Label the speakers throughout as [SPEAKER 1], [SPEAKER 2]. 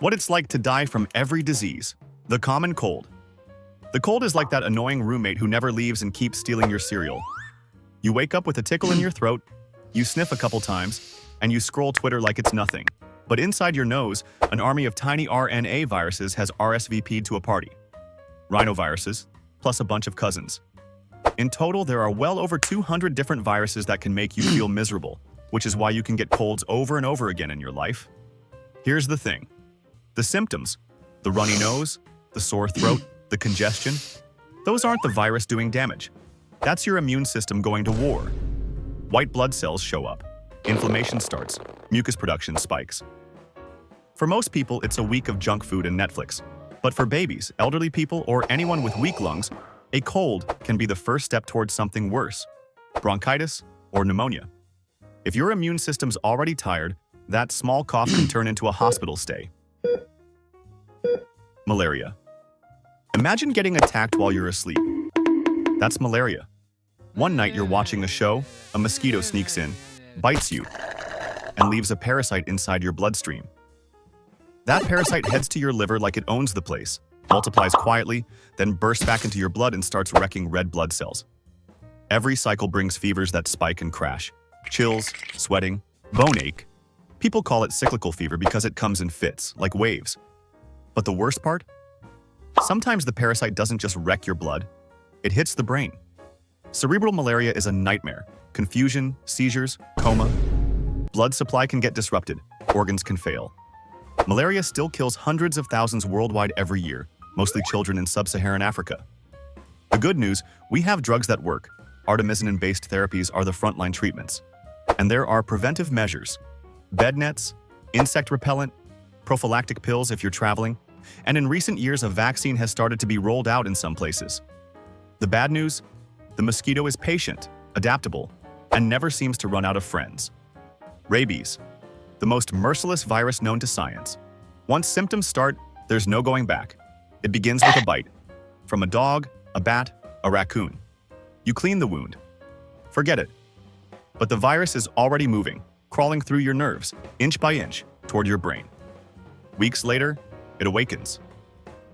[SPEAKER 1] What it's like to die from every disease. The common cold. The cold is like that annoying roommate who never leaves and keeps stealing your cereal. You wake up with a tickle in your throat, you sniff a couple times, and you scroll Twitter like it's nothing. But inside your nose, an army of tiny RNA viruses has RSVP'd to a party. Rhinoviruses, plus a bunch of cousins. In total, there are well over 200 different viruses that can make you feel miserable, which is why you can get colds over and over again in your life. Here's the thing. The symptoms, the runny nose, the sore throat, the congestion, those aren't the virus doing damage. That's your immune system going to war. White blood cells show up. Inflammation starts. Mucus production spikes. For most people, it's a week of junk food and Netflix. But for babies, elderly people, or anyone with weak lungs, a cold can be the first step towards something worse, bronchitis or pneumonia. If your immune system's already tired, that small cough can turn into a hospital stay. Malaria. Imagine getting attacked while you're asleep. That's malaria. One night you're watching a show, a mosquito sneaks in, bites you, and leaves a parasite inside your bloodstream. That parasite heads to your liver like it owns the place, multiplies quietly, then bursts back into your blood and starts wrecking red blood cells. Every cycle brings fevers that spike and crash. Chills, sweating, bone ache. People call it cyclical fever because it comes in fits, like waves. But the worst part? Sometimes the parasite doesn't just wreck your blood, it hits the brain. Cerebral malaria is a nightmare. Confusion, seizures, coma. Blood supply can get disrupted, organs can fail. Malaria still kills hundreds of thousands worldwide every year, mostly children in sub-Saharan Africa. The good news, we have drugs that work. Artemisinin-based therapies are the frontline treatments. And there are preventive measures. Bed nets, insect repellent, prophylactic pills if you're traveling, and in recent years a vaccine has started to be rolled out in some places. The bad news? The mosquito is patient, adaptable, and never seems to run out of friends. Rabies, the most merciless virus known to science. Once symptoms start, there's no going back. It begins with a bite. From a dog, a bat, a raccoon. You clean the wound. Forget it. But the virus is already moving, crawling through your nerves, inch by inch, toward your brain. Weeks later, it awakens.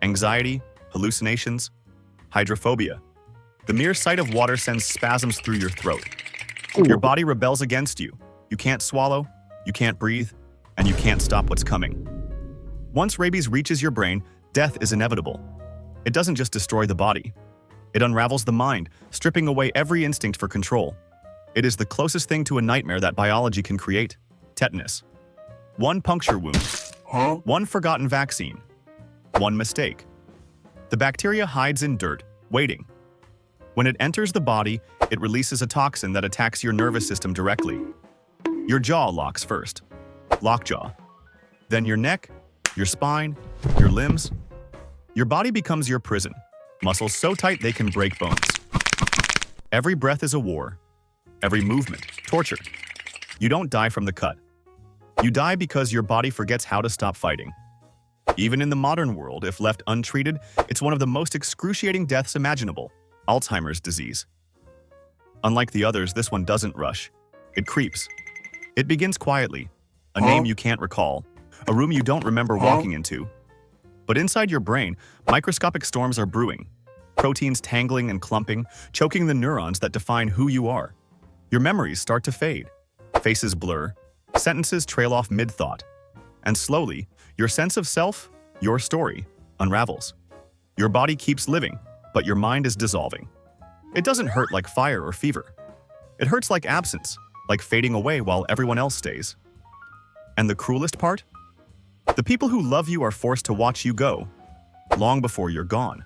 [SPEAKER 1] Anxiety, hallucinations, hydrophobia. The mere sight of water sends spasms through your throat. Your body rebels against you. You can't swallow, you can't breathe, and you can't stop what's coming. Once rabies reaches your brain, death is inevitable. It doesn't just destroy the body. It unravels the mind, stripping away every instinct for control. It is the closest thing to a nightmare that biology can create. Tetanus. One puncture wound. One forgotten vaccine. One mistake. The bacteria hides in dirt, waiting. When it enters the body, it releases a toxin that attacks your nervous system directly. Your jaw locks first. Lockjaw. Then your neck, your spine, your limbs. Your body becomes your prison. Muscles so tight they can break bones. Every breath is a war. Every movement, torture. You don't die from the cut. You die because your body forgets how to stop fighting. Even in the modern world, if left untreated, it's one of the most excruciating deaths imaginable. Alzheimer's disease. Unlike the others, this one doesn't rush. It creeps. It begins quietly. A name you can't recall. A room you don't remember walking into. But inside your brain, microscopic storms are brewing. Proteins tangling and clumping, choking the neurons that define who you are. Your memories start to fade. Faces blur. Sentences trail off mid-thought. And slowly, your sense of self, your story, unravels. Your body keeps living, but your mind is dissolving. It doesn't hurt like fire or fever. It hurts like absence, like fading away while everyone else stays. And the cruelest part? The people who love you are forced to watch you go, long before you're gone.